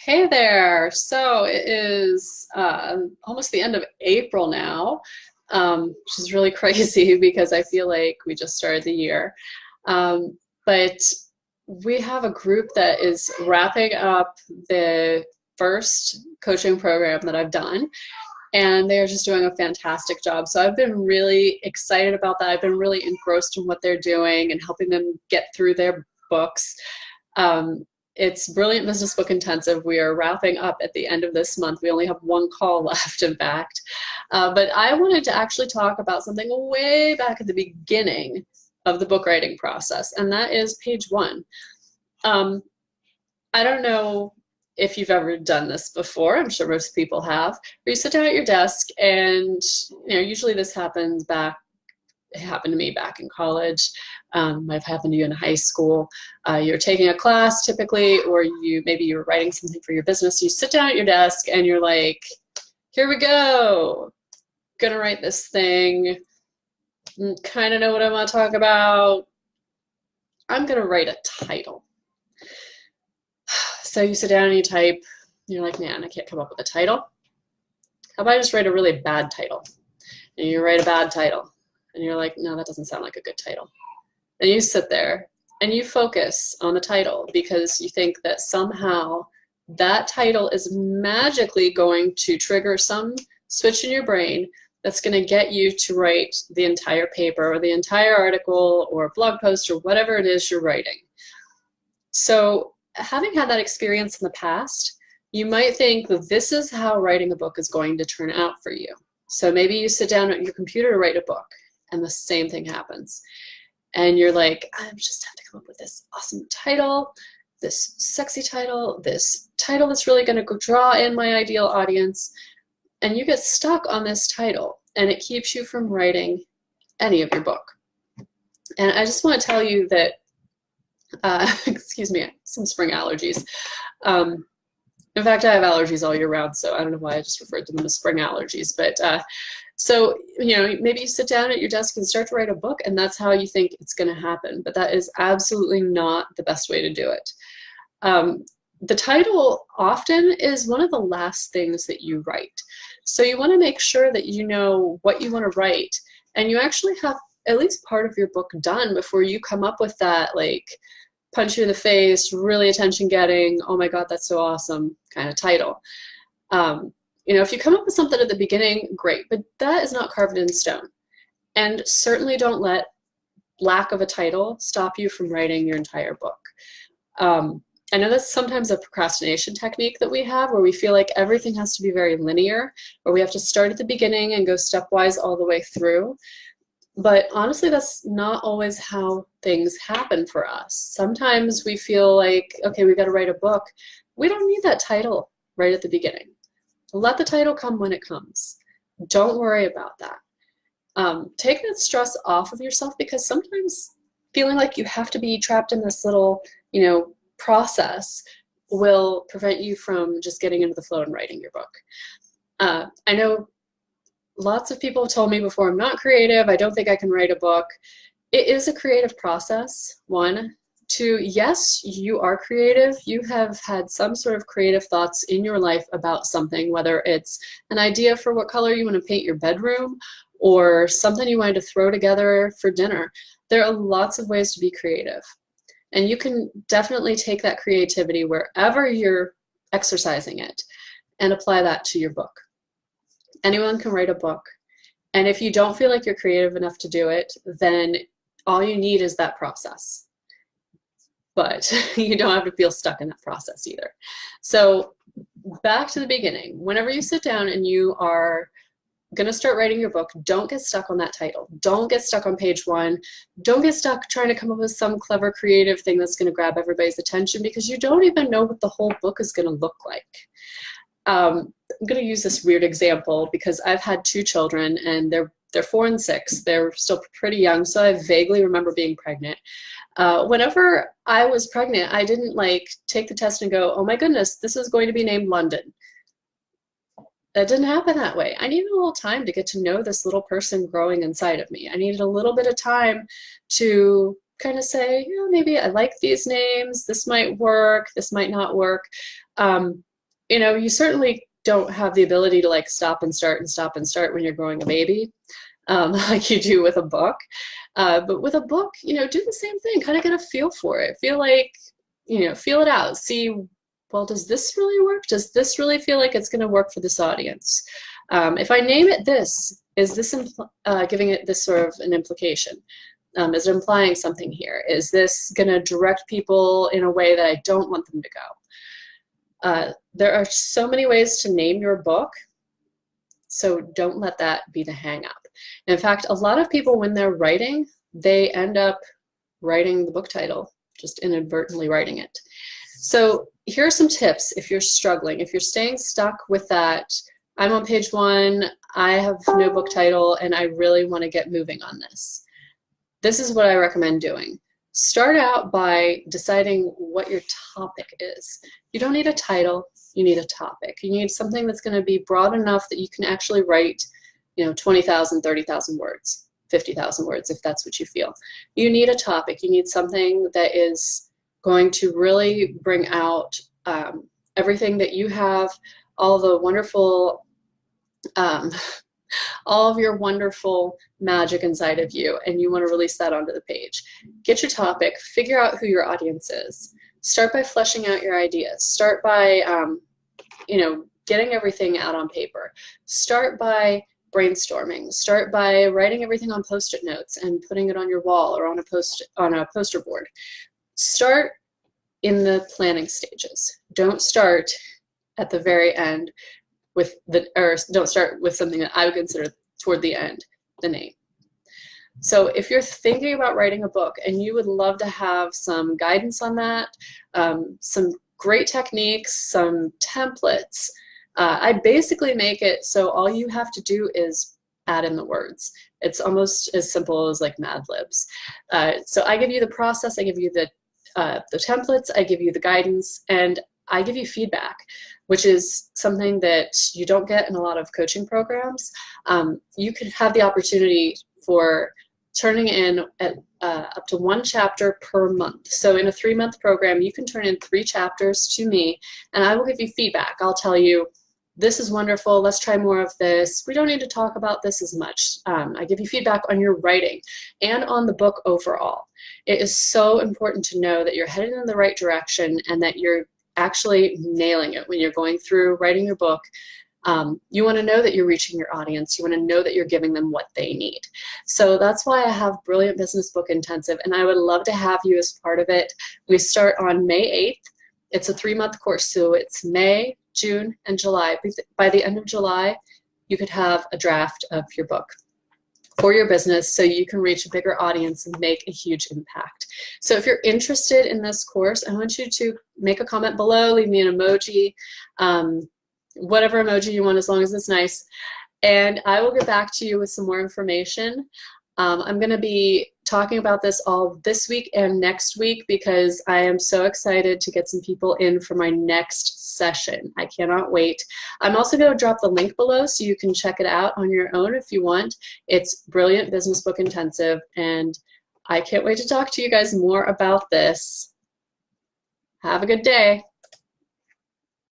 Hey there. So it is almost the end of April now, which is really crazy because I feel like we just started the year. But we have a group that is wrapping up the first coaching program that I've done, and they're just doing a fantastic job. So I've been really excited about that. I've been really engrossed in what they're doing and helping them get through their books. Um, it's Brilliant Business Book Intensive. We are wrapping up at the end of this month. We only have one call left, in fact. But I wanted to actually talk about something way back at the beginning of the book writing process, and that is page one. Um, I don't know if you've ever done this before. I'm sure most people have. Where you sit down at your desk, and usually this happens back. It happened to me back in college. Might have happened to you in high school. You're taking a class typically, or maybe you're writing something for your business. You sit down at your desk and you're like, here we go. Gonna write this thing. Kind of know what I want to talk about. I'm gonna write a title. So you sit down and you type. You're like, man, I can't come up with a title. How about I just write a really bad title? And you write a bad title. And you're like, no, that doesn't sound like a good title. And you sit there and you focus on the title because you think that somehow that title is magically going to trigger some switch in your brain that's going to get you to write the entire paper or the entire article or blog post or whatever it is you're writing. So having had that experience in the past, you might think that this is how writing a book is going to turn out for you. So maybe you sit down at your computer to write a book, and the same thing happens. And you're like, I just have to come up with this awesome title, this sexy title, this title that's really going to draw in my ideal audience. And you get stuck on this title, and it keeps you from writing any of your book. And I just want to tell you that, excuse me, some spring allergies. In fact, I have allergies all year round, so I don't know why I just referred to them as spring allergies. But so, maybe you sit down at your desk and start to write a book, and that's how you think it's going to happen. But that is absolutely not the best way to do it. The title often is one of the last things that you write. So you want to make sure that you know what you want to write, and you actually have at least part of your book done before you come up with that, like, punch you in the face, really attention-getting, oh my God, that's so awesome kind of title. If you come up with something at the beginning, great, but that is not carved in stone. And certainly don't let lack of a title stop you from writing your entire book. I know that's sometimes a procrastination technique that we have, where we feel like everything has to be very linear, or we have to start at the beginning and go stepwise all the way through. But honestly, that's not always how things happen for us. Sometimes we feel like, okay, we've got to write a book. We don't need that title right at the beginning. Let the title come when it comes. Don't worry about that. Take that stress off of yourself, because sometimes feeling like you have to be trapped in this little, process will prevent you from just getting into the flow and writing your book. I know lots of people have told me before, I'm not creative, I don't think I can write a book. It is a creative process, one. Two, yes, you are creative. You have had some sort of creative thoughts in your life about something, whether it's an idea for what color you want to paint your bedroom or something you wanted to throw together for dinner. There are lots of ways to be creative. And you can definitely take that creativity wherever you're exercising it and apply that to your book. Anyone can write a book. And if you don't feel like you're creative enough to do it, then all you need is that process. But you don't have to feel stuck in that process either. So back to the beginning. Whenever you sit down and you are going to start writing your book, don't get stuck on that title. Don't get stuck on page one. Don't get stuck trying to come up with some clever creative thing that's going to grab everybody's attention, because you don't even know what the whole book is going to look like. I'm going to use this weird example because I've had two children, and they're 4 and 6. They're still pretty young, so I vaguely remember being pregnant. Whenever I was pregnant, I didn't take the test and go, oh my goodness, this is going to be named London. That didn't happen that way. I needed a little time to get to know this little person growing inside of me. I needed a little bit of time to kind of say, maybe I like these names, this might work, this might not work. you know, you certainly don't have the ability to like stop and start and stop and start when you're growing a baby, like you do with a book. But with a book, you know, do the same thing, kind of get a feel for it. Feel like, you know, feel it out. See, well, does this really work? Does this really feel like it's going to work for this audience? If I name it this, is this giving it this sort of an implication? Is it implying something here? Is this going to direct people in a way that I don't want them to go? There are so many ways to name your book, so don't let that be the hang up. In fact, a lot of people, when they're writing, they end up writing the book title, just inadvertently writing it. So here are some tips if you're struggling, if you're staying stuck with that, I'm on page 1, I have no book title, and I really want to get moving on this. This is what I recommend doing. Start out by deciding what your topic is. You don't need a title, you need a topic. You need something that's going to be broad enough that you can actually write, you know, 20,000, 30,000 words, 50,000 words if that's what you feel. You need a topic. You need something that is going to really bring out everything that you have, all the wonderful all of your wonderful magic inside of you, and you want to release that onto the page. Get your topic, figure out who your audience is. Start by fleshing out your ideas. Start by, you know, getting everything out on paper. Start by brainstorming. Start by writing everything on Post-it notes and putting it on your wall or on a poster board. Start in the planning stages. Don't start at the very end with don't start with something that I would consider toward the end, the name. So if you're thinking about writing a book and you would love to have some guidance on that, some great techniques, some templates, I basically make it so all you have to do is add in the words. It's almost as simple as like Mad Libs. So I give you the process, I give you the templates, I give you the guidance, and I give you feedback, which is something that you don't get in a lot of coaching programs. You can have the opportunity for turning in at, up to 1 chapter per month. So in a 3-month program, you can turn in 3 chapters to me, and I will give you feedback. I'll tell you, this is wonderful, let's try more of this. We don't need to talk about this as much. I give you feedback on your writing and on the book overall. It is so important to know that you're headed in the right direction and that you're actually nailing it when you're going through writing your book. You want to know that you're reaching your audience. You want to know that you're giving them what they need. So that's why I have Brilliant Business Book Intensive, and I would love to have you as part of it. We start on May 8th. It's a 3-month course, so it's May, June, and July. By the end of July, you could have a draft of your book for your business so you can reach a bigger audience and make a huge impact. So if you're interested in this course, I want you to make a comment below, leave me an emoji, whatever emoji you want as long as it's nice, and I will get back to you with some more information. I'm going to be talking about this all this week and next week because I am so excited to get some people in for my next session. I cannot wait. I'm also going to drop the link below so you can check it out on your own if you want. It's Brilliant Business Book Intensive, and I can't wait to talk to you guys more about this. Have a good day.